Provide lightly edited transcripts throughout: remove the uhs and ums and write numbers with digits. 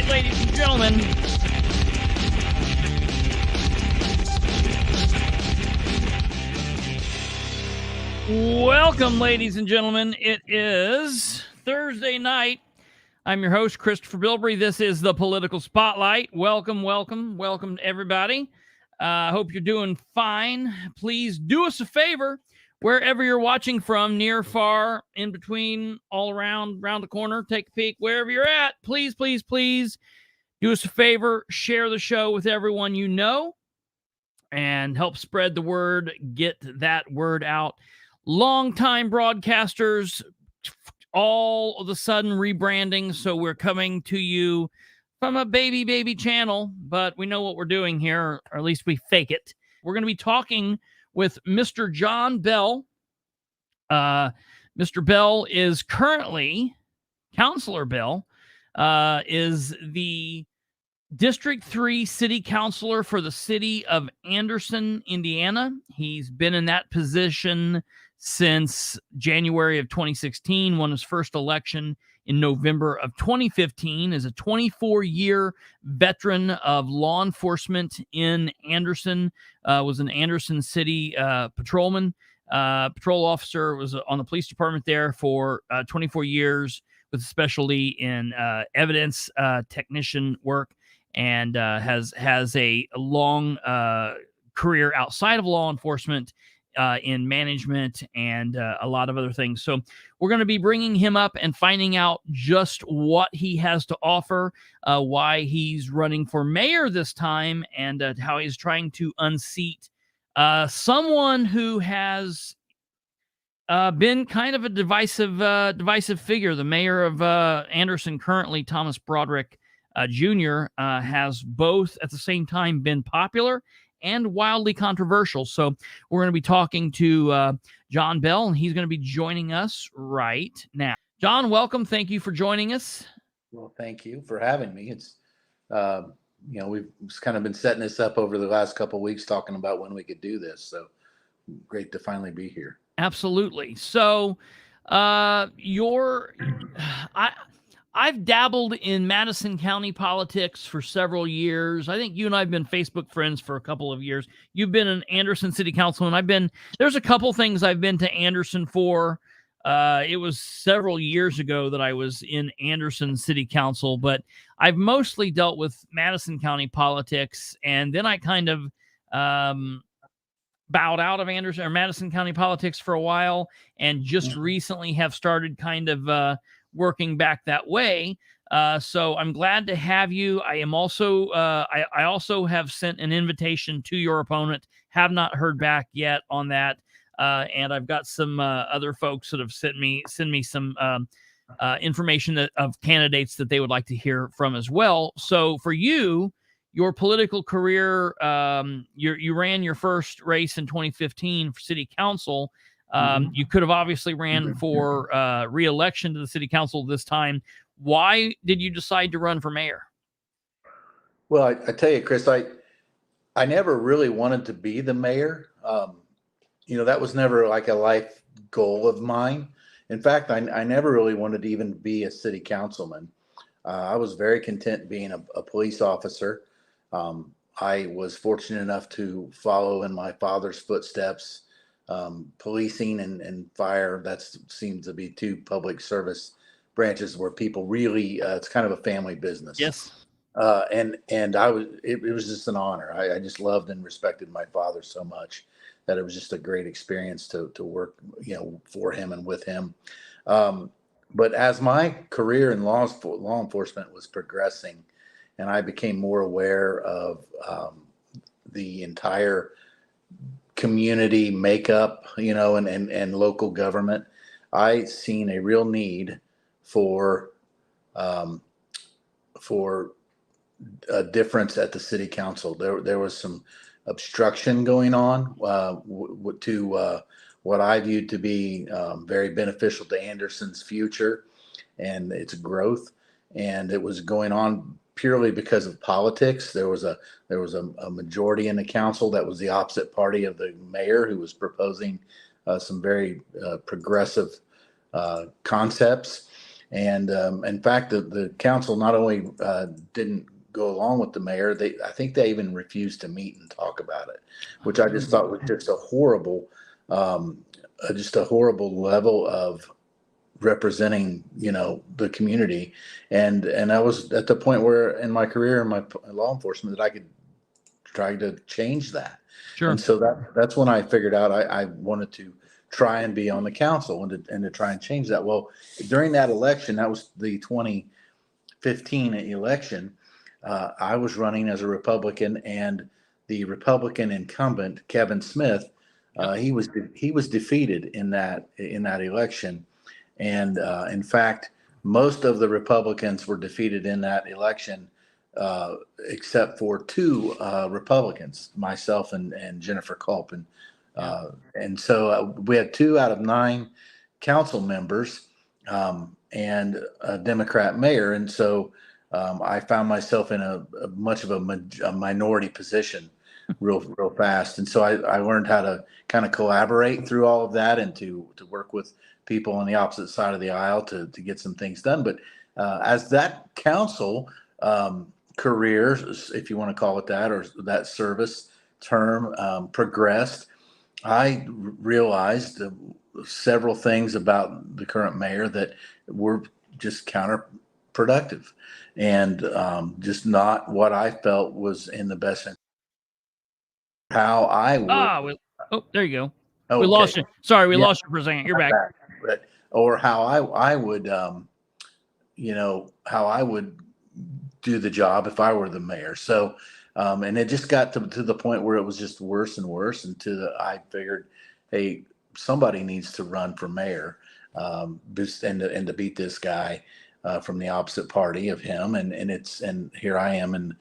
right, ladies and gentlemen. Welcome, ladies and gentlemen. It is Thursday night. I'm your host, Kristopher Bilbrey. This is the Political Spotlight. Welcome, welcome, welcome to everybody. I hope you're doing fine. Please do us a favor, wherever you're watching from, near, far, in between, all around the corner, take a peek, wherever you're at. Please, please, please do us a favor, share the show with everyone you know, and help spread the word, get that word out. Longtime broadcasters, all of a sudden rebranding, so we're coming to you from a baby channel, but we know what we're doing here, or at least we fake it. We're going to be talking with Mr. John Bell. Mr. Bell is currently, Councilor Bell, is the District 3 City Councilor for the city of Anderson, Indiana. He's been in that position since January of 2016, won his first election in November of 2015, is a 24-year veteran of law enforcement in Anderson, was an Anderson City patrolman, patrol officer, was on the police department there for 24 years with a specialty in evidence technician work, and has a long career outside of law enforcement in management and a lot of other things. So we're going to be bringing him up and finding out just what he has to offer, why he's running for mayor this time, and how he's trying to unseat someone who has been kind of a divisive figure. The mayor of Anderson currently, Thomas Broderick Jr., has both at the same time been popular and wildly controversial. So we're going to be talking to John Bell, and he's going to be joining us right now. John, welcome. Thank you for joining us. Well, thank you for having me. It's, we've kind of been setting this up over the last couple of weeks, talking about when we could do this. So great to finally be here. Absolutely. So I've dabbled in Madison County politics for several years. I think you and I have been Facebook friends for a couple of years. You've been an Anderson City Councilor, and there's a couple things I've been to Anderson for. It was several years ago that I was in Anderson City Council, but I've mostly dealt with Madison County politics. And then I kind of bowed out of Anderson or Madison County politics for a while, and just recently have started kind of working back that way. So I'm glad to have you. I am also, I also have sent an invitation to your opponent, have not heard back yet on that. And I've got some other folks that have sent me some information of candidates that they would like to hear from as well. So for you, your political career, you ran your first race in 2015 for city council. You could have obviously ran for re-election to the city council this time. Why did you decide to run for mayor? Well, I tell you, Chris, I never really wanted to be the mayor. That was never like a life goal of mine. In fact, I never really wanted to even be a city councilman. I was very content being a police officer. I was fortunate enough to follow in my father's footsteps. Policing and fire, that seems to be two public service branches where people really, it's kind of a family business. Yes. And it was just an honor. I just loved and respected my father so much that it was just a great experience to work, for him and with him. But as my career in law enforcement was progressing, and I became more aware of the entire community makeup, and local government, I seen a real need for a difference at the city council. There was some obstruction going on to what I viewed to be very beneficial to Anderson's future and its growth, and it was going on purely because of politics. There was a majority in the council that was the opposite party of the mayor, who was proposing some very progressive concepts. And in fact, the council not only didn't go along with the mayor, I think they even refused to meet and talk about it, which I just thought was just a horrible level of representing, the community. And I was at the point where in my career in my law enforcement that I could try to change that. Sure. And so that's when I figured out I wanted to try and be on the council and to try and change that. Well, during that election, that was the 2015 election. I was running as a Republican, and the Republican incumbent, Kevin Smith, he was defeated in that election. And in fact, most of the Republicans were defeated in that election, except for two Republicans, myself and Jennifer Culp. And so we had 2 out of 9 council members, and a Democrat mayor. And so I found myself in a much of a minority position real fast. And so I learned how to kind of collaborate through all of that and to work with people on the opposite side of the aisle to get some things done. But as that council career, if you want to call it that, or that service term progressed, I realized several things about the current mayor that were just counterproductive and just not what I felt was in the best interest. How I would. There you go. Okay. We lost you. Sorry, we lost you for a second. You're back. Or how I would, how I would do the job if I were the mayor. So, and it just got to the point where it was just worse and worse. I figured, hey, somebody needs to run for mayor, and to beat this guy from the opposite party of him. And here I am, and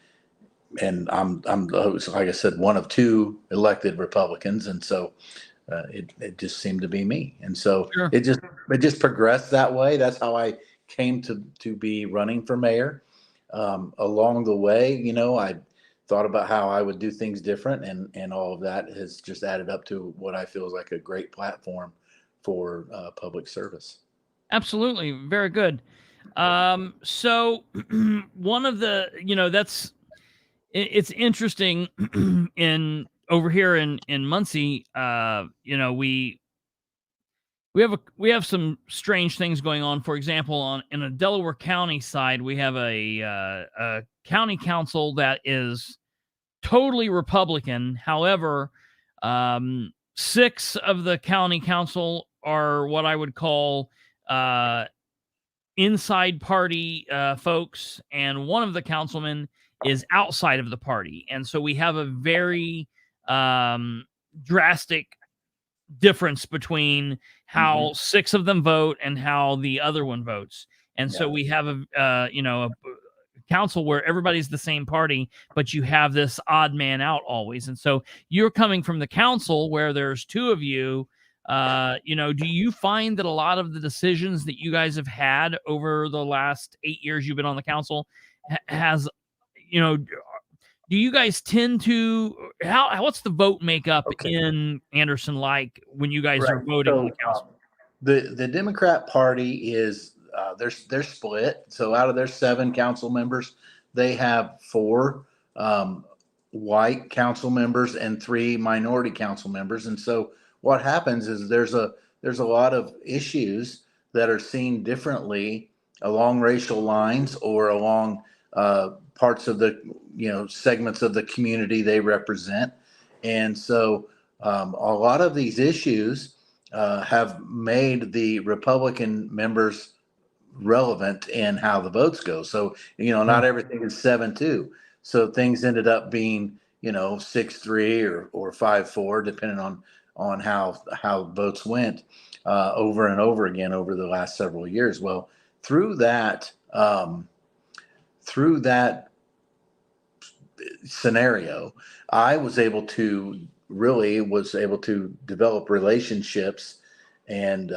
I'm like I said, one of 2 elected Republicans, and so it just seemed to be me. And so Sure. it just progressed that way. That's how I came to be running for mayor. Along the way, I thought about how I would do things different, and all of that has just added up to what I feel is like a great platform for public service. Absolutely. Very good. So one of the, it's interesting in over here in Muncie, we have some strange things going on. For example, in a Delaware County side, we have a county council that is totally Republican. However, 6 of the county council are what I would call inside party folks, and one of the councilmen is outside of the party. And so we have a very drastic difference between how 6 of them vote and how the other one votes. And so we have a council where everybody's the same party, but you have this odd man out always. And so you're coming from the council where there's 2 of you. Do you find that a lot of the decisions that you guys have had over the last 8 years you've been on the council do you guys tend to what's the vote makeup in Anderson like when you guys are voting on the council? The Democrat Party is they're split. So out of their 7 council members, they have 4 white council members and 3 minority council members. And so what happens is there's a lot of issues that are seen differently along racial lines or along parts of the segments of the community they represent. And so a lot of these issues have made the Republican members relevant in how the votes go. So not everything is 7-2. So things ended up being 6-3 or 5-4, depending on how votes went over and over again over the last several years. Well, through that scenario, I was able to develop relationships and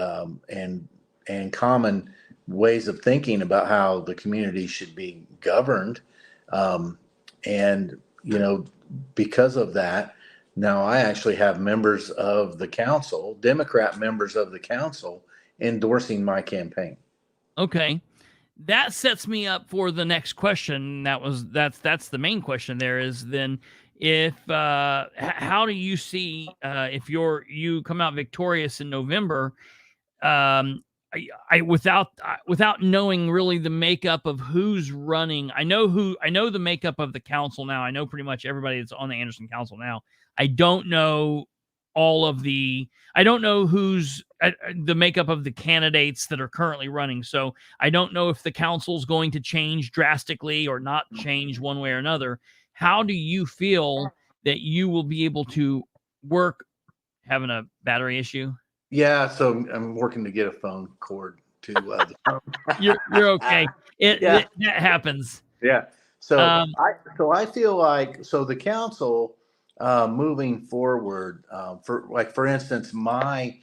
common ways of thinking about how the community should be governed. Because of that, now I actually have members of the council, Democrat members of the council, endorsing my campaign. Okay. That sets me up for the next question. That's the main question there is then if how do you see if you come out victorious in November, I without knowing really the makeup of who's running. I know the makeup of the council now. I know pretty much everybody that's on the Anderson council now. I don't know all of the I don't know who's the makeup of the candidates that are currently running. So I don't know if the council's going to change drastically or not change one way or another. How do you feel that you will be able to work having a battery issue? Yeah, so I'm working to get a phone cord to the phone. You're okay. Yeah, That happens. yeah. So Um, I feel like the council moving forward for instance my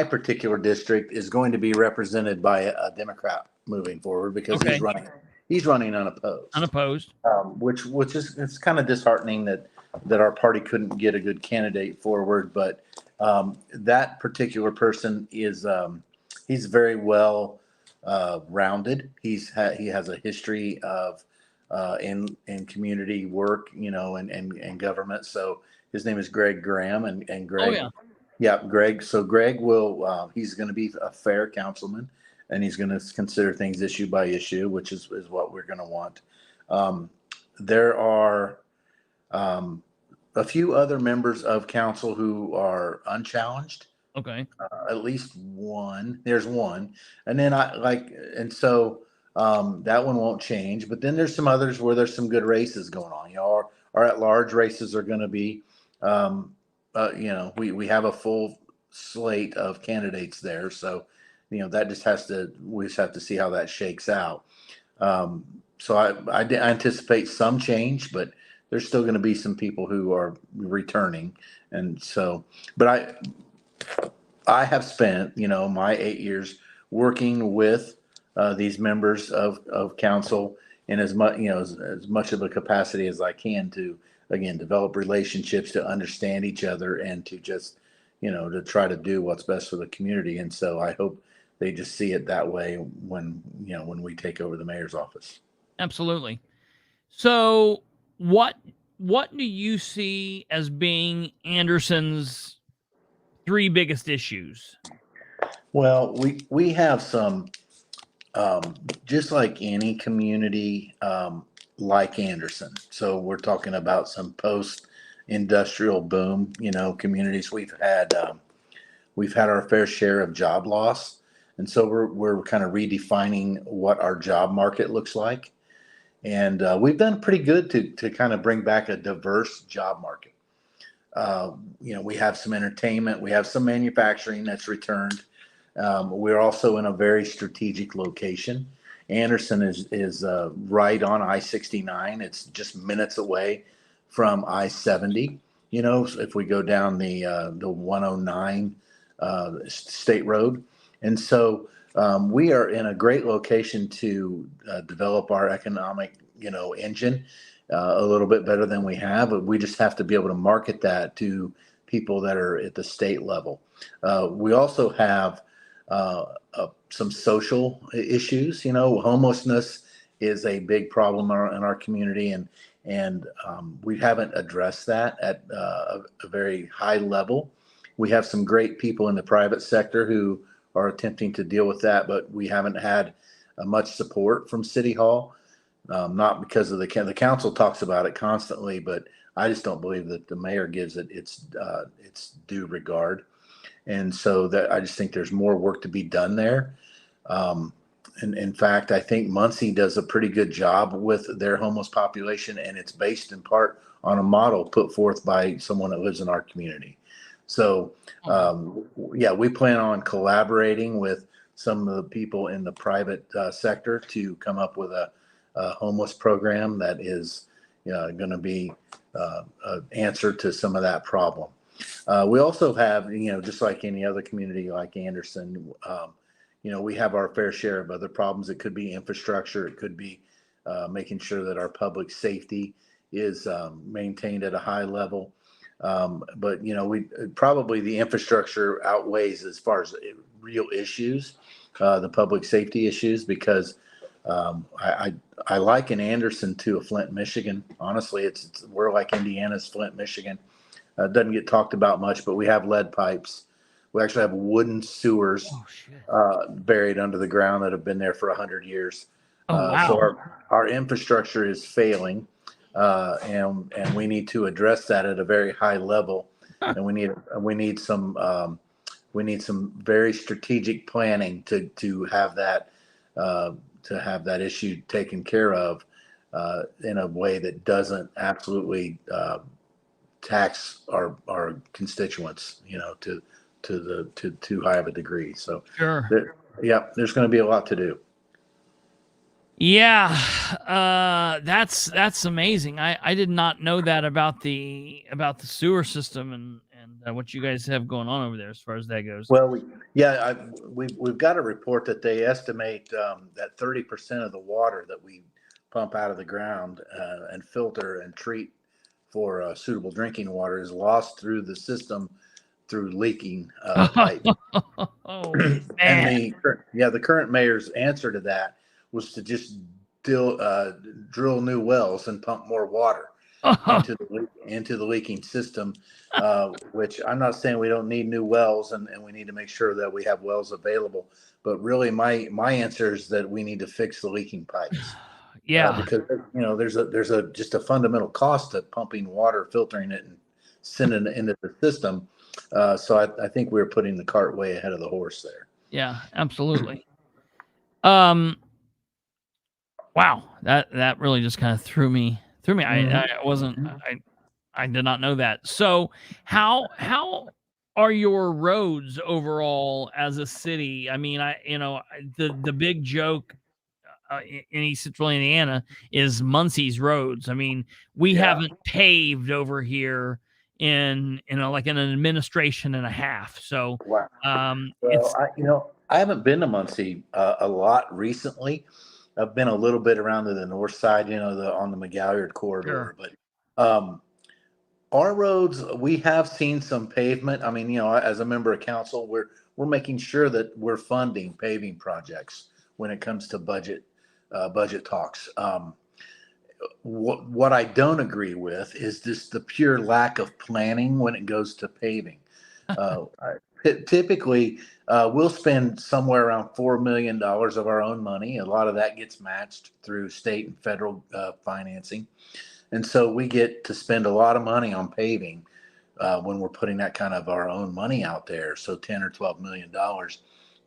particular district is going to be represented by a Democrat moving forward because okay. he's running unopposed, Unopposed. which is it's kind of disheartening that our party couldn't get a good candidate forward, but that particular person is he's very well rounded. He has a history of in community work, and government. So his name is Greg Graham, and Oh Greg, yeah. yeah, Greg. So Greg will he's going to be a fair councilman, and he's going to consider things issue by issue, which is what we're going to want. There are um, a few other members of council who are unchallenged. Okay. At least one. There's one, and then that one won't change. But then there's some others where there's some good races going on. Our at large races are going to be, we have a full slate of candidates there. So, that we just have to see how that shakes out. So I anticipate some change, but there's still going to be some people who are returning, and so, but I have spent, my 8 years working with these members of council in as much, as much of a capacity as I can to, again, develop relationships, to understand each other, and to just, to try to do what's best for the community. And so I hope they just see it that way when we take over the mayor's office. Absolutely. So what do you see as being Anderson's three biggest issues? Well, we have some, just like any community, like Anderson. So we're talking about some post-industrial boom, communities. We've had our fair share of job loss, and so we're kind of redefining what our job market looks like. And we've done pretty good to kind of bring back a diverse job market. We have some entertainment, we have some manufacturing that's returned. We're also in a very strategic location. Anderson is right on I-69. It's just minutes away from I-70. If we go down the 109 state road, and so we are in a great location to develop our economic, engine a little bit better than we have. But we just have to be able to market that to people that are at the state level. We also have some social issues. Homelessness is a big problem in our community, and we haven't addressed that at a very high level. We have some great people in the private sector who are attempting to deal with that, but we haven't had much support from City Hall. Not because of the council talks about it constantly, but I just don't believe that the mayor gives it its due regard. And so that I just think there's more work to be done there. And in fact, I think Muncie does a pretty good job with their homeless population, and it's based in part on a model put forth by someone that lives in our community. So, yeah, we plan on collaborating with some of the people in the private sector to come up with a homeless program that is going to be an answer to some of that problem. We also have, just like any other community like Anderson, we have our fair share of other problems. It could be infrastructure. It could be making sure that our public safety is maintained at a high level. But we probably the infrastructure outweighs as far as real issues. the public safety issues, because I liken Anderson to a Flint, Michigan. Honestly, we're like Indiana's Flint, Michigan. It doesn't get talked about much, but we have lead pipes. We actually have wooden sewers buried under the ground that have been there for 100 years. Wow. So our infrastructure is failing, and we need to address that at a very high level. And we need some very strategic planning to have that issue taken care of in a way that doesn't absolutely tax our constituents, to too high of a degree. So Sure. there's going to be a lot to do. Yeah, that's amazing. I did not know that about the sewer system and what you guys have going on over there as far as that goes. Well, we've got a report that they estimate that 30% of the water that we pump out of the ground and filter and treat for suitable drinking water is lost through the system through leaking pipe. Oh, And the current mayor's answer to that was to just drill new wells and pump more water into the leaking system, which I'm not saying we don't need new wells and we need to make sure that we have wells available. But really, my answer is that we need to fix the leaking pipes. Yeah, because there's just a fundamental cost to pumping water, filtering it, and sending it into the system. So I think we're putting the cart way ahead of the horse there. Yeah, absolutely. Wow, that really just kind of threw me. I did not know that. So how are your roads overall as a city? I mean, the big joke in East Central Indiana is Muncie's roads. I mean, we haven't paved over here in like an administration and a half. So wow. I haven't been to Muncie a lot recently. I've been a little bit around to the north side, on the McGalliard corridor. Sure. But our roads, we have seen some pavement. I mean, as a member of council, we're making sure that we're funding paving projects when it comes to budget talks. What I don't agree with is the pure lack of planning when it goes to paving. Typically, we'll spend somewhere around $4 million of our own money. A lot of that gets matched through state and federal financing. And so we get to spend a lot of money on paving when we're putting that kind of our own money out there. So $10 or $12 million,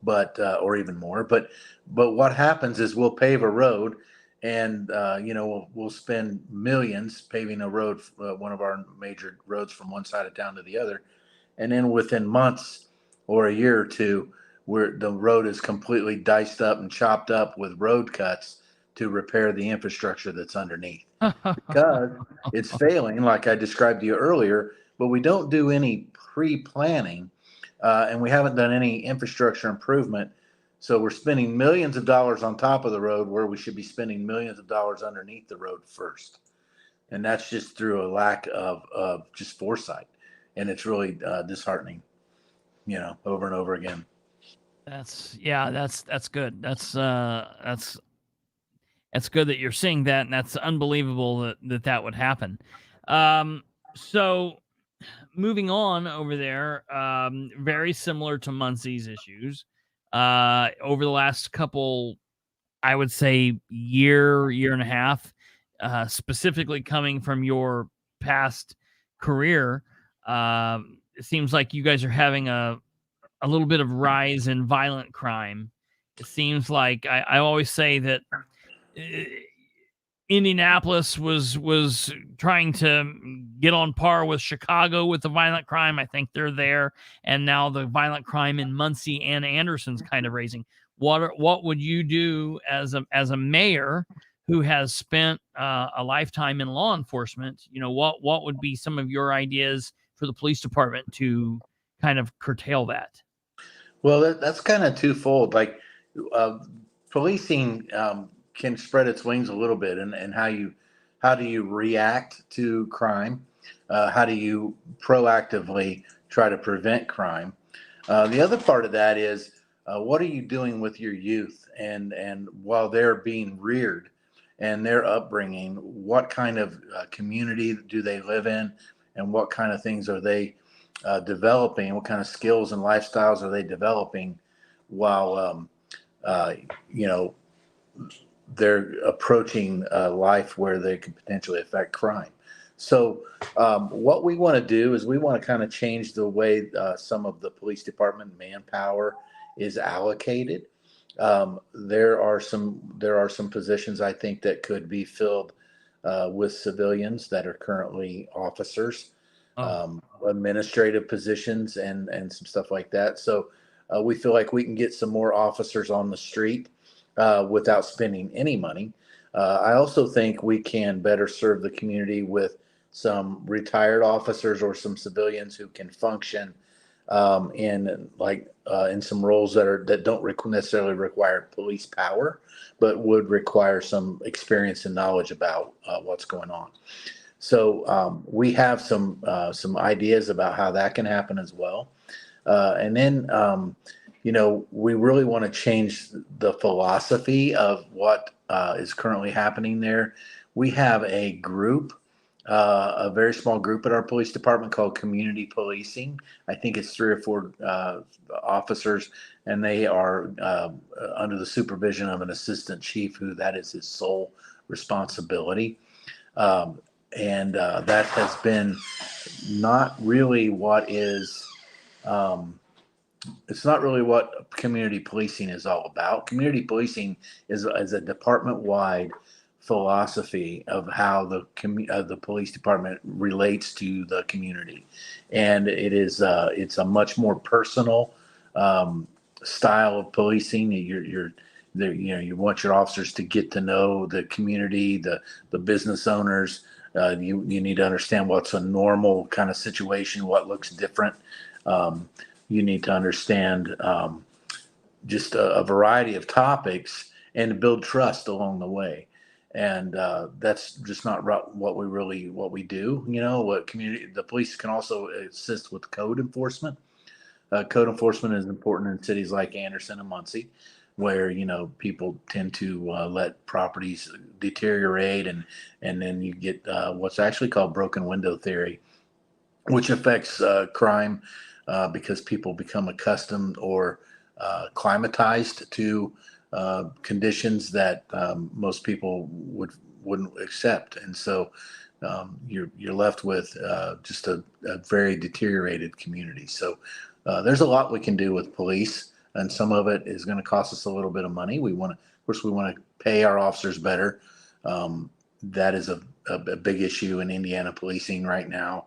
but or even more. But what happens is we'll pave a road, and we'll spend millions paving a road, one of our major roads from one side of town to the other, and then within months or a year or two, where the road is completely diced up and chopped up with road cuts to repair the infrastructure that's underneath, because it's failing, like I described to you earlier. But we don't do any pre-planning, and we haven't done any infrastructure improvement. So we're spending millions of dollars on top of the road where we should be spending millions of dollars underneath the road first. And that's just through a lack of just foresight. And it's really disheartening, over and over again. That's good. That's good that you're seeing that, and that's unbelievable that would happen. So moving on over there, very similar to Muncie's issues. Over the last couple, I would say year and a half, specifically coming from your past career, it seems like you guys are having a little bit of rise in violent crime. It seems like I always say that Indianapolis was trying to get on par with Chicago with the violent crime. I think they're there, and now the violent crime in Muncie and Anderson's kind of raising. What would you do as a mayor who has spent a lifetime in law enforcement? What would be some of your ideas for the police department to kind of curtail that? Well, that's kind of twofold. Like policing can spread its wings a little bit, and how do you react to crime? How do you proactively try to prevent crime? The other part of that is what are you doing with your youth, and while they're being reared and their upbringing, what kind of community do they live in, and what kind of things are they developing, what kind of skills and lifestyles are they developing while you know, they're approaching life where they could potentially affect crime. So what we want to do is we want to kind of change the way some of the police department manpower is allocated. There are some positions I think that could be filled with civilians that are currently officers, administrative positions, and some stuff like that. So we feel like we can get some more officers on the street without spending any money. I also think we can better serve the community with some retired officers or some civilians who can function in some roles that don't necessarily require police power, but would require some experience and knowledge about what's going on. So we have some ideas about how that can happen as well. And then we really want to change the philosophy of what is currently happening there. We have a group, a very small group at our police department called community policing. I think it's 3 or 4 officers, and they are under the supervision of an assistant chief, who that is his sole responsibility. And that has been not really what is it's not really what community policing is all about. Community policing is a department-wide philosophy of how the police department relates to the community, and it's a much more personal style of policing. You want your officers to get to know the community, the business owners. You need to understand what's a normal kind of situation, what looks different. You need to understand just a variety of topics and to build trust along the way. And that's just not what we do. The police can also assist with code enforcement. Code enforcement is important in cities like Anderson and Muncie, where people tend to let properties deteriorate, and then you get what's actually called broken window theory, which affects crime because people become accustomed or climatized to conditions that most people wouldn't accept, and so you're left with just a very deteriorated community. So there's a lot we can do with police, and some of it is going to cost us a little bit of money. Of course, we want to pay our officers better. That is a big issue in Indiana policing right now.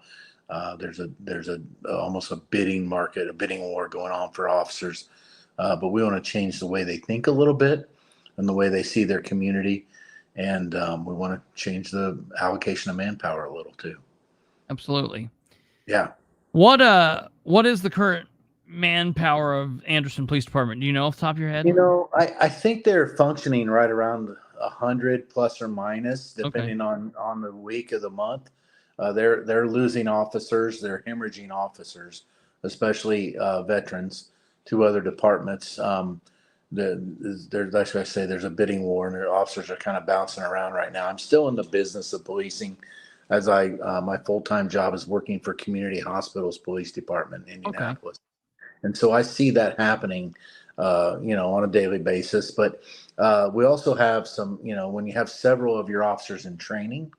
There's almost a bidding market, a bidding war going on for officers. But we want to change the way they think a little bit and the way they see their community. And we want to change the allocation of manpower a little too. Absolutely. Yeah. What is the current manpower of Anderson Police Department? Do you know off the top of your head? I think they're functioning right around 100 plus or minus, depending on the week of the month. They're losing officers. They're hemorrhaging officers, especially veterans, to other departments. Like I say, there's a bidding war, and their officers are kind of bouncing around right now. I'm still in the business of policing, as my full-time job is working for Community Hospitals Police Department in Indianapolis, and so I see that happening, on a daily basis. But we also have some, when you have several of your officers in training,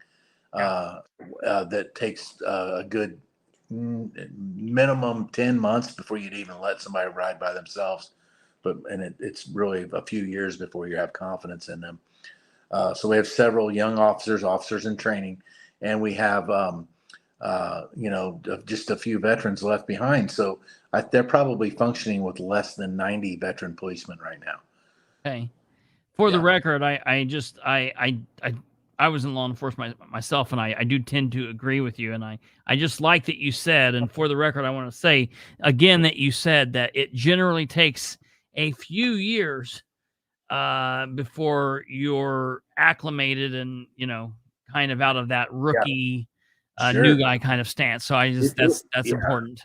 that takes a good minimum 10 months before you'd even let somebody ride by themselves. It's really a few years before you have confidence in them. So we have several young officers in training, and we have, just a few veterans left behind. So they're probably functioning with less than 90 veteran policemen right now. Okay. For the record, I was in law enforcement myself, and I do tend to agree with you. And I just like that you said, and for the record, I want to say again that you said that it generally takes a few years before you're acclimated and, kind of out of that rookie new guy kind of stance. So that's important.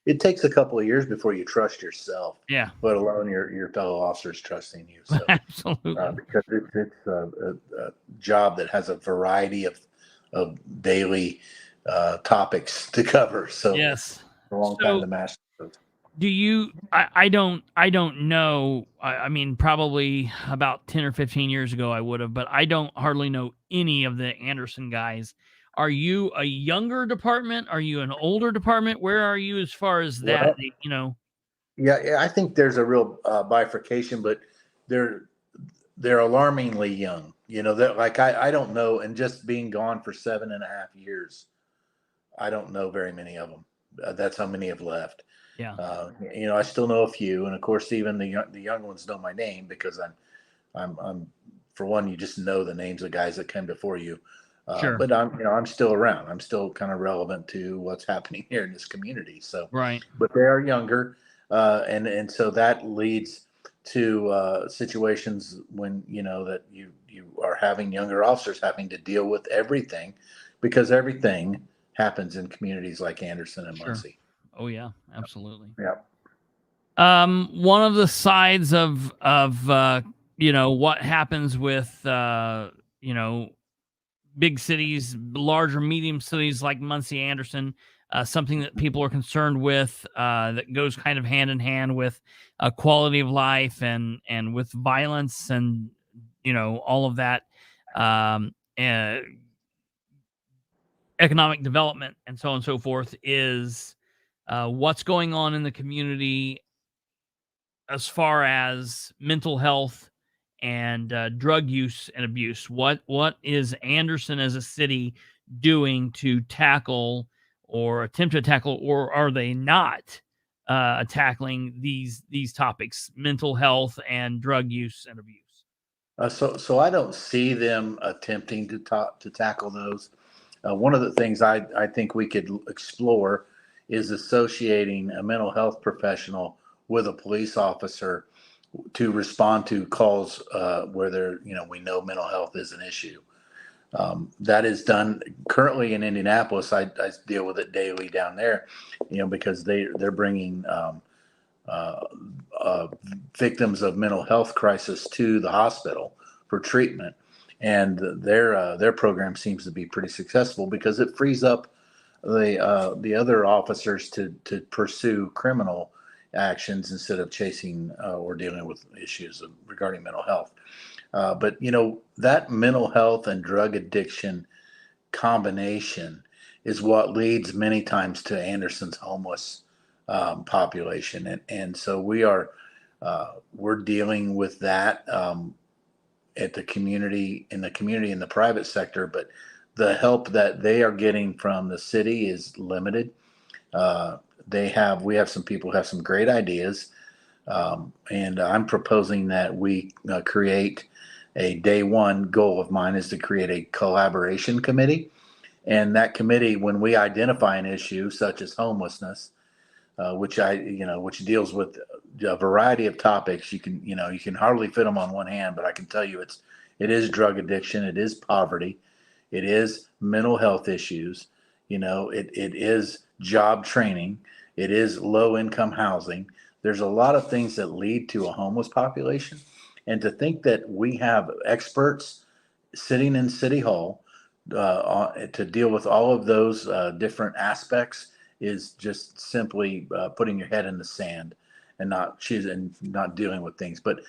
it takes a couple of years before you trust yourself, Yeah, let alone your fellow officers trusting you. So absolutely. because it's a job that has a variety of daily topics to cover. So Yes. a long time So to master those. do you, I don't know. I mean, probably about 10 or 15 years ago I would have, but I don't hardly know any of the Anderson guys. Are you a younger department? Are you an older department? Where are you as far as that, Well, you know? yeah, I think there's a real bifurcation, but they're they're alarmingly young. That like I don't know, and just being gone for 7.5 years, I don't know very many of them. That's how many have left. Yeah, I still know a few, and of course, even the young ones know my name because I'm for one, you just know the names of guys that came before you. sure. But I'm still around. I'm still kind of relevant to what's happening here in this community. So, Right. but they are younger, and so that leads to situations when that you are having younger officers having to deal with everything, because everything happens in communities like Anderson and Sure. Muncie. Oh yeah, absolutely. Yeah. One of the sides of what happens with big cities, large or medium cities like Muncie, Anderson, something that people are concerned with, that goes kind of hand in hand with quality of life and with violence and all of that, uh, economic development and so on and so forth is what's going on in the community as far as mental health and drug use and abuse. What is Anderson as a city doing to tackle or attempt to tackle, or are they not tackling these topics, mental health and drug use and abuse? So I don't see them attempting to tackle those. One of the things I think we could explore is associating a mental health professional with a police officer to respond to calls where we know mental health is an issue. That is done currently in Indianapolis. I deal with it daily down there, because they're bringing uh, uh, victims of mental health crisis to the hospital for treatment, and their program seems to be pretty successful because it frees up the other officers to pursue criminal actions instead of chasing or dealing with issues regarding mental health. But that mental health and drug addiction combination is what leads many times to Anderson's homeless population, and so we're dealing with that at the community in the private sector, but the help that they are getting from the city is limited. We have some people who have some great ideas, and I'm proposing that we create a day one goal of mine is to create a collaboration committee. And that committee, when we identify an issue such as homelessness, which deals with a variety of topics, you can hardly fit them on one hand, but I can tell you it is drug addiction, it is poverty, it is mental health issues, it is job training, it is low income housing. There's a lot of things that lead to a homeless population, and to think that we have experts sitting in City Hall to deal with all of those different aspects is just simply putting your head in the sand and not dealing with things, but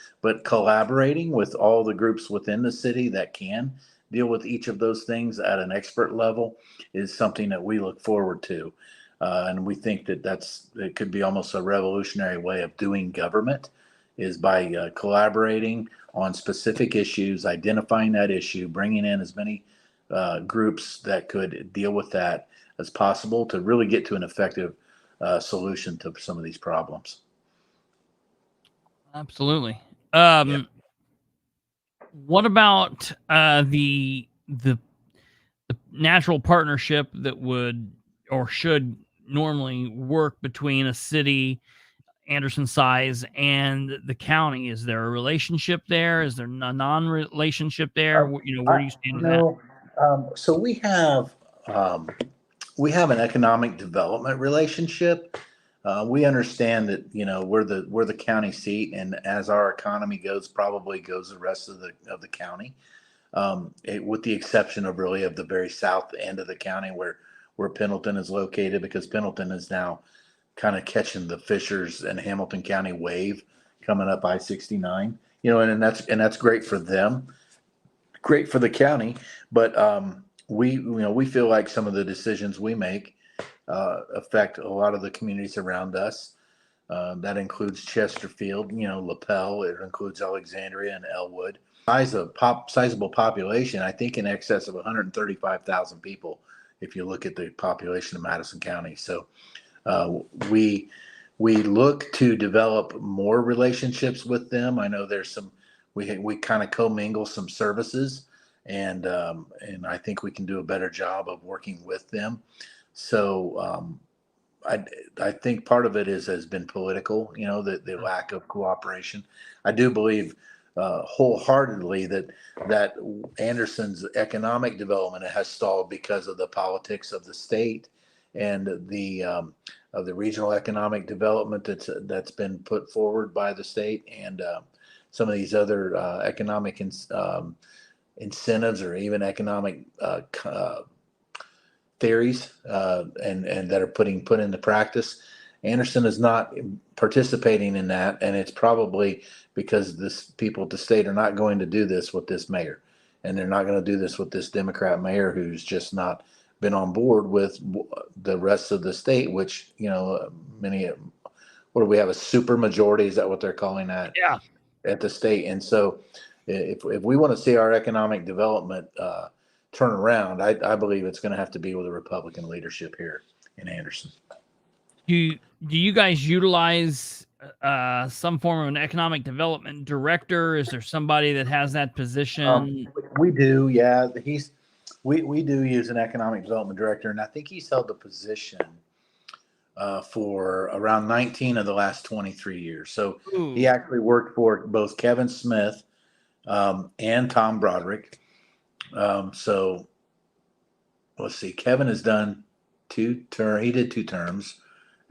collaborating with all the groups within the city that can deal with each of those things at an expert level is something that we look forward to. And we think it could be almost a revolutionary way of doing government, is by collaborating on specific issues, identifying that issue, bringing in as many groups that could deal with that as possible to really get to an effective solution to some of these problems. Absolutely. Yeah. What about the natural partnership that would or should normally work between a city Anderson size and the county? Is there a relationship there? Is there a non-relationship there? Where do you stand with that? So we have an economic development relationship. We understand that, we're the county seat, and as our economy goes, probably goes the rest of the county, with the exception of really of the very south end of the county where Pendleton is located, because Pendleton is now kind of catching the Fishers and Hamilton County wave coming up I-69. And that's great for them, great for the county, but we feel like some of the decisions we make affect a lot of the communities around us. That includes Chesterfield, LaPel. It includes Alexandria and Elwood. Sizable population, I think in excess of 135,000 people, if you look at the population of Madison County. So we look to develop more relationships with them. I know there's we kind of commingle some services, and I think we can do a better job of working with them. So I think part of it has been political, the lack of cooperation. I do believe wholeheartedly that Anderson's economic development has stalled because of the politics of the state and the of the regional economic development that's been put forward by the state, and some of these other economic incentives, or even economic theories, and that are put into practice. Anderson is not participating in that, and it's probably because people at the state are not going to do this with this mayor, and they're not going to do this with this Democrat mayor who's just not been on board with the rest of the state, which many. What do we have, a super majority? Is that what they're calling that? Yeah. At the state. And so, if we want to see our economic development turn around, I believe it's going to have to be with a Republican leadership here in Anderson. Do you guys utilize some form of an economic development director? Is there somebody that has that position? We do, yeah. We do use an economic development director, and I think he's held the position for around 19 of the last 23 years. So he actually worked for both Kevin Smith and Tom Broderick. So let's see, Kevin has done he did 2 terms,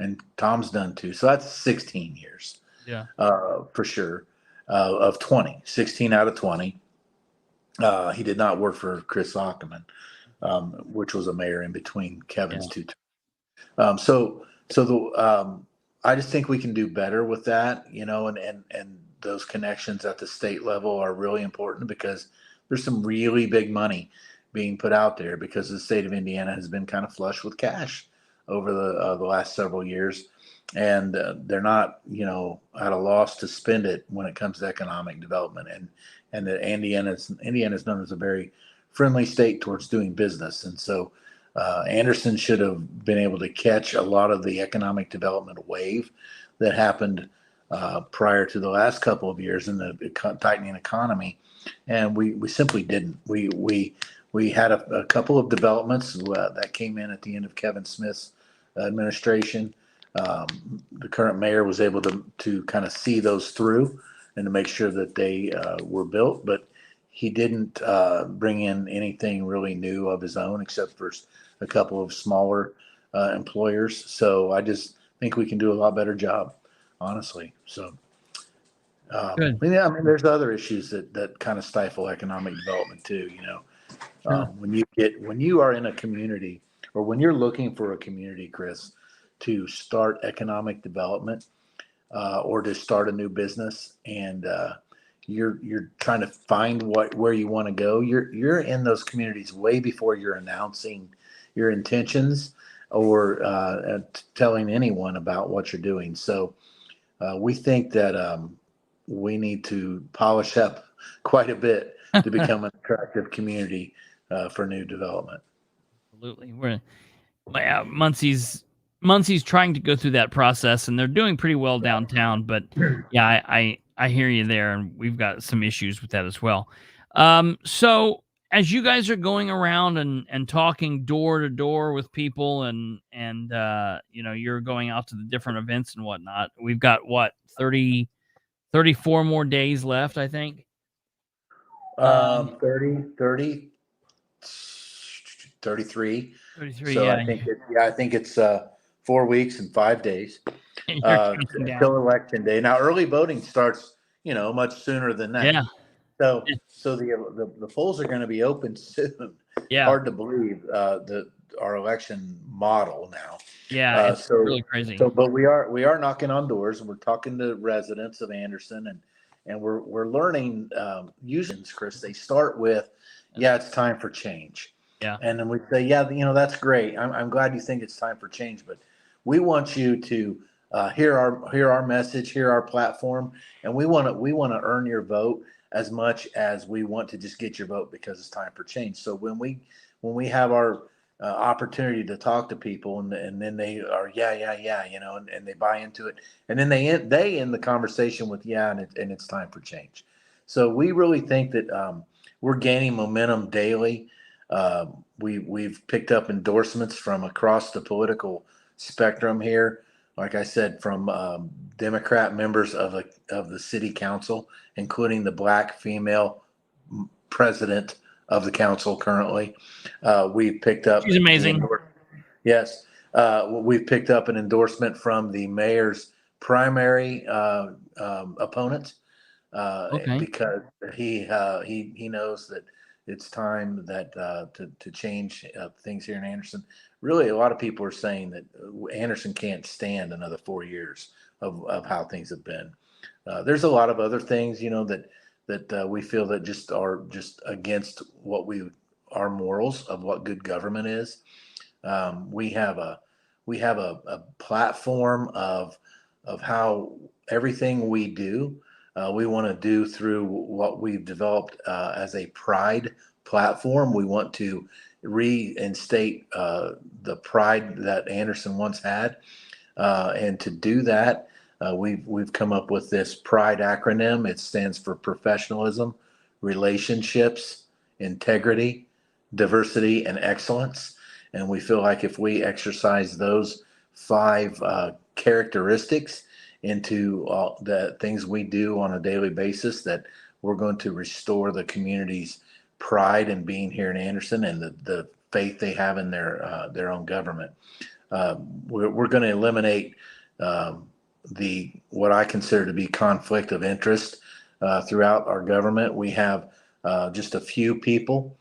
and Tom's done 2. So that's 16 years. Yeah. For sure. Of 20, 16 out of 20. He did not work for Chris Ackerman, which was a mayor in between Kevin's 2 terms. So I just think we can do better with that, and those connections at the state level are really important, because there's some really big money being put out there, because the state of Indiana has been kind of flush with cash over the last several years, and they're not, at a loss to spend it when it comes to economic development, and that Indiana's known as a very friendly state towards doing business, and so Anderson should have been able to catch a lot of the economic development wave that happened prior to the last couple of years in the tightening economy, and we simply didn't. We had a couple of developments that came in at the end of Kevin Smith's administration. The current mayor was able to kind of see those through and to make sure that they were built, but he didn't bring in anything really new of his own, except for a couple of smaller employers. So I just think we can do a lot better job, honestly. So, Good. yeah, I mean, there's other issues that kind of stifle economic development too. Sure. When you are in a community, or when you're looking for a community, Chris, to start economic development or to start a new business, and you're trying to find where you want to go, you're in those communities way before you're announcing your intentions or telling anyone about what you're doing. So we think that we need to polish up quite a bit to become an attractive community for new development. Absolutely. Muncie's trying to go through that process, and they're doing pretty well downtown, but yeah, I hear you there, and we've got some issues with that as well. So as you guys are going around and talking door to door with people, and you're going out to the different events and whatnot, we've got 34 more days left, I think. 33. 33, So yeah. I think it's 4 weeks and 5 days. You're counting down. until election day. Now, early voting starts, much sooner than that. Yeah. So the polls are going to be open soon. Yeah. Hard to believe our election model now. Yeah. It's So really crazy. but we are knocking on doors. We're talking to residents of Anderson, and we're learning using Chris. They start with, it's time for change. Yeah. And then we say, that's great. I'm glad you think it's time for change, but we want you to hear our message, hear our platform, and we want to earn your vote as much as we want to just get your vote because it's time for change. So when we have our opportunity to talk to people and then they are and they buy into it, and then they end the conversation with and it's time for change. So we really think that we're gaining momentum daily. We've picked up endorsements from across the political spectrum here. Like I said, from Democrat members of the city council, including the black female president of the council currently. We've picked up. She's amazing. Yes. We've picked up an endorsement from the mayor's primary opponent because he knows that it's time that to change things here in Anderson. Really, a lot of people are saying that Anderson can't stand another 4 years of how things have been. There's a lot of other things, that we feel that just are just against our morals of what good government is. We have a platform of how everything we do, we want to do through what we've developed as a pride platform. We want to reinstate the pride that Anderson once had, and to do that, we've come up with this PRIDE acronym. It stands for professionalism, relationships, integrity, diversity, and excellence. And we feel like if we exercise those 5 characteristics into the things we do on a daily basis, that we're going to restore the community's pride in being here in Anderson and the faith they have in their own government. We're going to eliminate what I consider to be conflict of interest throughout our government. We have just a few people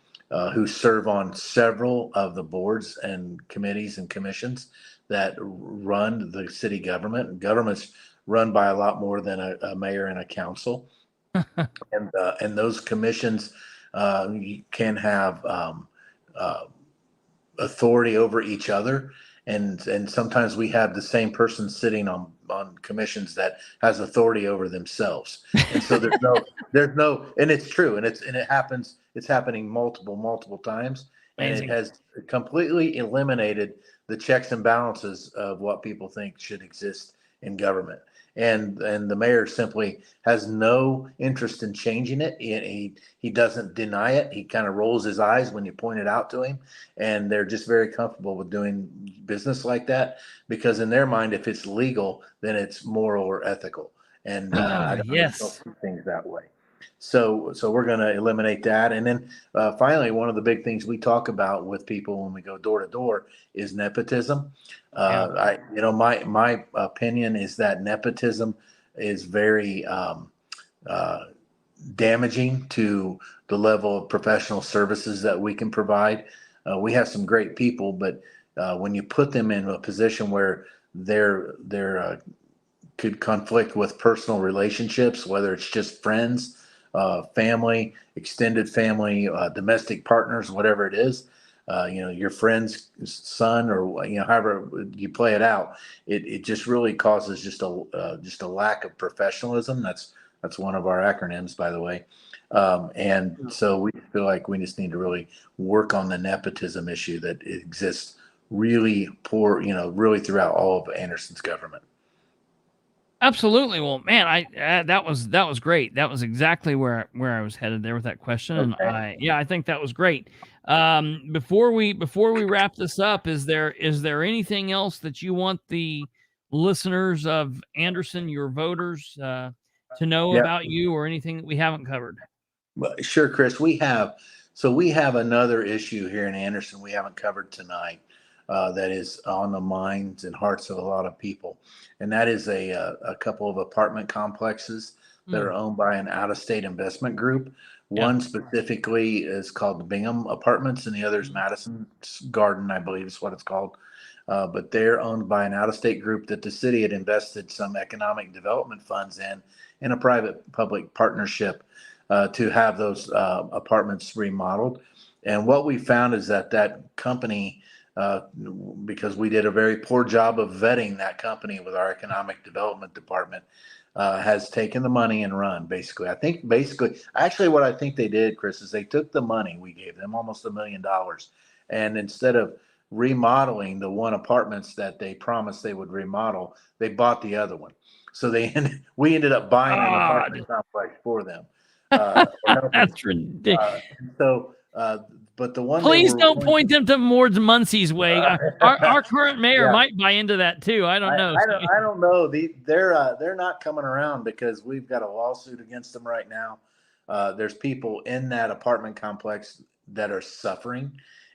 who serve on several of the boards and committees and commissions that run the city government. Government's run by a lot more than a mayor and a council. And those commissions can have authority over each other. And sometimes we have the same person sitting on commissions that has authority over themselves. And so there's no, and it's true. And it's happening multiple times. Amazing. And it has completely eliminated the checks and balances of what people think should exist in government. And the mayor simply has no interest in changing it. He doesn't deny it. He kind of rolls his eyes when you point it out to him, and they're just very comfortable with doing business like that, because in their mind, if it's legal, then it's moral or ethical. And I don't see things that way. So we're going to eliminate that. And then finally, one of the big things we talk about with people when we go door to door is nepotism. My opinion is that nepotism is very damaging to the level of professional services that we can provide. We have some great people, but when you put them in a position where they're could conflict with personal relationships, whether it's just friends, family, extended family, domestic partners, whatever it is, your friend's son, or however you play it out, it just really causes just a lack of professionalism. That's one of our acronyms, by the way. And so we feel like we just need to really work on the nepotism issue that exists really really throughout all of Anderson's government. Absolutely. Well, man, that was great. That was exactly where I was headed there with that question. Okay. And I think that was great. Before we wrap this up, is there anything else that you want the listeners of Anderson, your voters, to know about you, or anything that we haven't covered? Well, sure, Chris. We have another issue here in Anderson we haven't covered tonight. that is on the minds and hearts of a lot of people. And that is a couple of apartment complexes that are owned by an out-of-state investment group. Yeah. One specifically is called the Bingham Apartments, and the other is Madison Garden, I believe is what it's called. But they're owned by an out-of-state group that the city had invested some economic development funds in a private-public partnership to have those apartments remodeled. And what we found is that company, because we did a very poor job of vetting that company with our economic development department, has taken the money and run, basically. Actually, what I think they did, Chris, is they took the money we gave them, almost $1 million, and instead of remodeling the one apartments that they promised they would remodel, they bought the other one. So we ended up buying an apartment complex for them. That's ridiculous. But the one, please don't point them towards Muncie's way. Our current mayor might buy into that too. I don't know. I don't know. They're not coming around because we've got a lawsuit against them right now. There's people in that apartment complex that are suffering.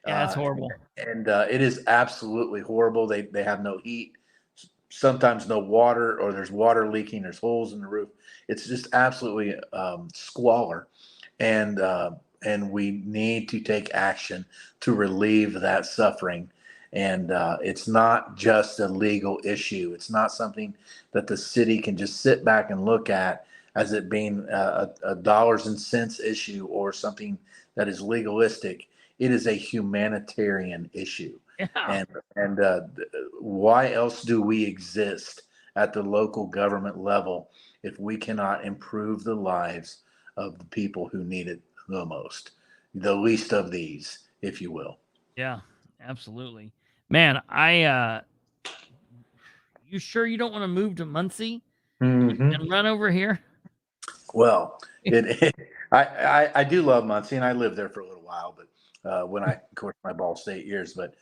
Yeah, that's horrible. And it is absolutely horrible. They have no heat, sometimes no water, or there's water leaking. There's holes in the roof. It's just absolutely squalor. And we need to take action to relieve that suffering. And it's not just a legal issue. It's not something that the city can just sit back and look at as it being a dollars and cents issue or something that is legalistic. It is a humanitarian issue. Yeah. And why else do we exist at the local government level if we cannot improve the lives of the people who need it the most, the least of these, if you will? Yeah, absolutely. Man, you sure you don't want to move to Muncie and run over here? Well, I do love Muncie, and I lived there for a little while, but when of course, my Ball State years, but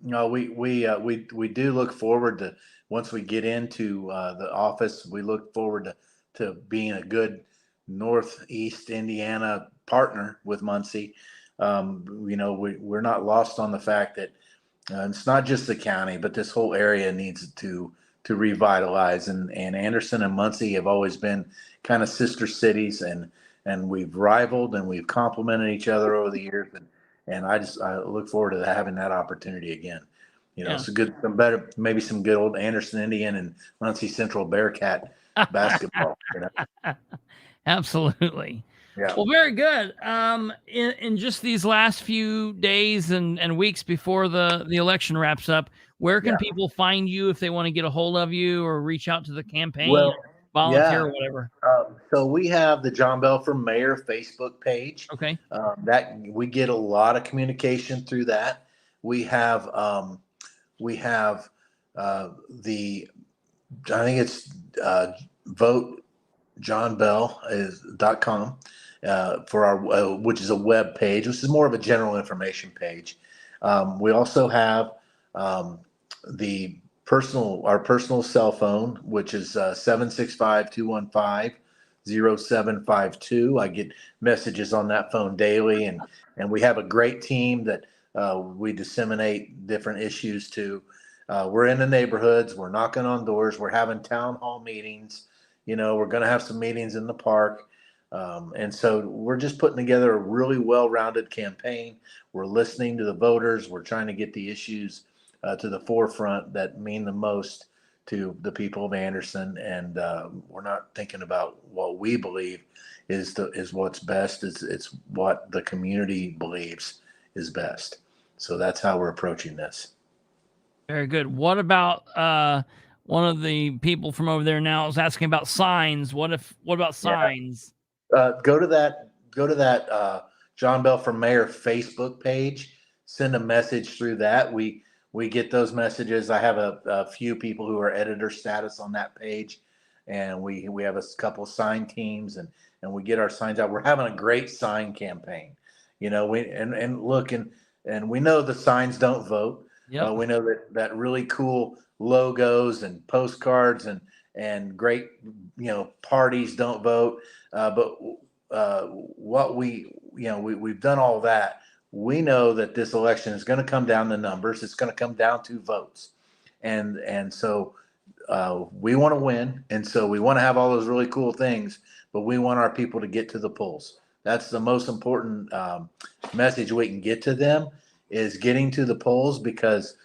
we do look forward to, once we get into the office, we look forward to being a good Northeast Indiana partner with Muncie. We're not lost on the fact that it's not just the county, but this whole area needs to revitalize. And Anderson and Muncie have always been kind of sister cities, and we've rivaled and we've complemented each other over the years. And I look forward to having that opportunity again. Maybe some good old Anderson Indian and Muncie Central Bearcat basketball. Absolutely. Yeah. Well, very good. In just these last few days and weeks before the election wraps up, where can people find you if they want to get a hold of you or reach out to the campaign, volunteer or whatever? So we have the John Bell for Mayor Facebook page. Okay. That we get a lot of communication through that. We have the, I think it's votejohnbell.com for our which is a web page, which is more of a general information page. We also have our personal cell phone, which is 765-215-0752. I get messages on that phone daily, and we have a great team that we disseminate different issues to. We're in the neighborhoods, we're knocking on doors, we're having town hall meetings. We're going to have some meetings in the park. And so we're just putting together a really well-rounded campaign. We're listening to the voters. We're trying to get the issues to the forefront that mean the most to the people of Anderson. And we're not thinking about what we believe is what's best. It's what the community believes is best. So that's how we're approaching this. Very good. What about one of the people from over there now is asking about signs? What about signs? Go to that John Bell for Mayor Facebook page. Send a message through that. We get those messages. I have a few people who are editor status on that page, and we have a couple sign teams, and we get our signs out. We're having a great sign campaign. We know the signs don't vote. Yep. We know that really cool logos and postcards and great parties don't vote. But what we've done all that. we know that this election is going to come down to numbers. It's going to come down to votes. And so we want to win. And so we want to have all those really cool things, but we want our people to get to the polls. That's the most important message we can get to them, is getting to the polls, because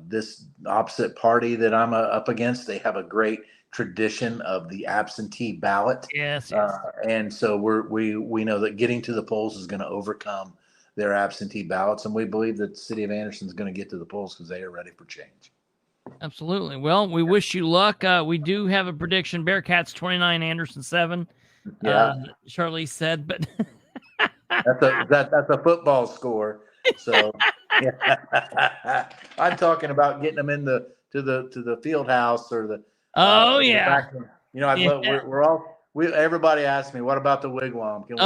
this opposite party that I'm up against, they have a great tradition of the absentee ballot. Yes. And so we know that getting to the polls is going to overcome their absentee ballots. And we believe that the city of Anderson is going to get to the polls because they are ready for change. Absolutely. Well, we wish you luck. We do have a prediction. Bearcats 29, Anderson 7. Yeah. Charlize said, but that's a football score. So yeah. I'm talking about getting them to the field house or the everybody asks me, what about the wigwam? Can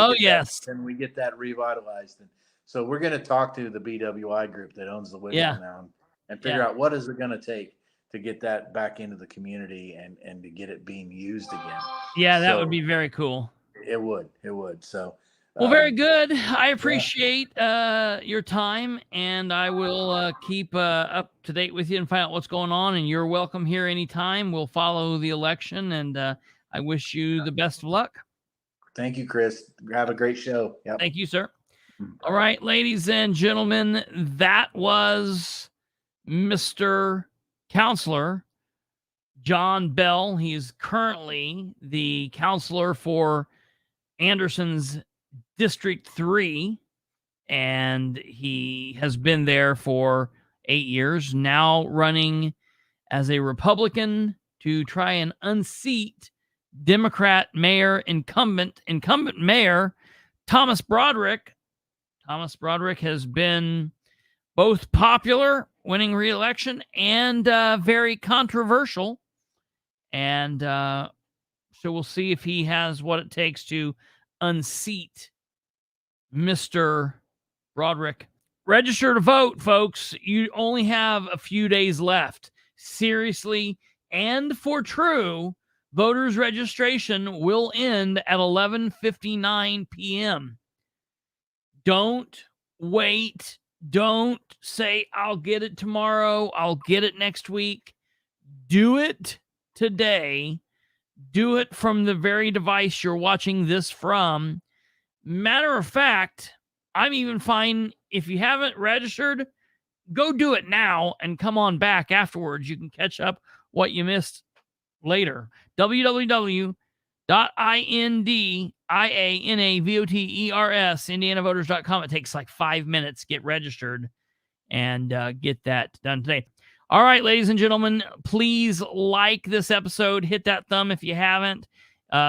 we get that revitalized? And so we're going to talk to the BWI group that owns the wigwam now and figure out what is it going to take to get that back into the community and to get it being used again. Yeah, that would be very cool. It would. So, well, very good. I appreciate your time, and I will keep up to date with you and find out what's going on. And you're welcome here anytime. We'll follow the election, and I wish you the best of luck. Thank you, Chris. Have a great show. Yep. Thank you, sir. All right, ladies and gentlemen, that was Mr. Councilor John Bell. He is currently the counselor for Anderson's District 3, and he has been there for 8 years, now running as a Republican to try and unseat Democrat mayor incumbent mayor Thomas Broderick. Thomas Broderick has been both popular, winning re-election, and very controversial. And so we'll see if he has what it takes to unseat Mr. Broderick. Register to vote, folks. You only have a few days left. Seriously, and for true, voters registration will end at 11:59 p.m. Don't wait. Don't say, I'll get it tomorrow. I'll get it next week. Do it today. Do it from the very device you're watching this from. Matter of fact, I'm even fine if you haven't registered, go do it now and come on back afterwards. You can catch up what you missed later. www.indianavoters, indianavoters.com. It takes like 5 minutes. Get registered and get that done today. All right, ladies and gentlemen, please like this episode. Hit that thumb if you haven't.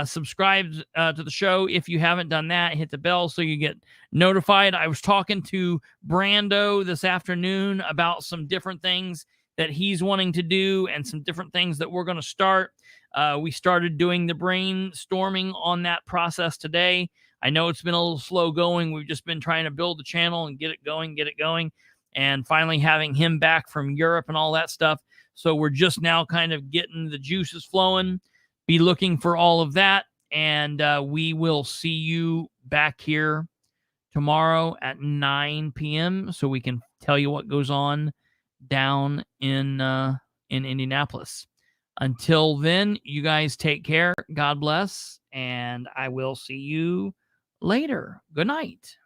Subscribe to the show if you haven't done that. Hit the bell so you get notified. I was talking to Brando this afternoon about some different things that he's wanting to do and some different things that we're going to start. We started doing the brainstorming on that process today. I know it's been a little slow going. We've just been trying to build the channel and get it going. And finally having him back from Europe and all that stuff. So we're just now kind of getting the juices flowing. Be looking for all of that. And we will see you back here tomorrow at 9 p.m. so we can tell you what goes on down in Indianapolis. Until then, you guys take care. God bless. And I will see you later. Good night.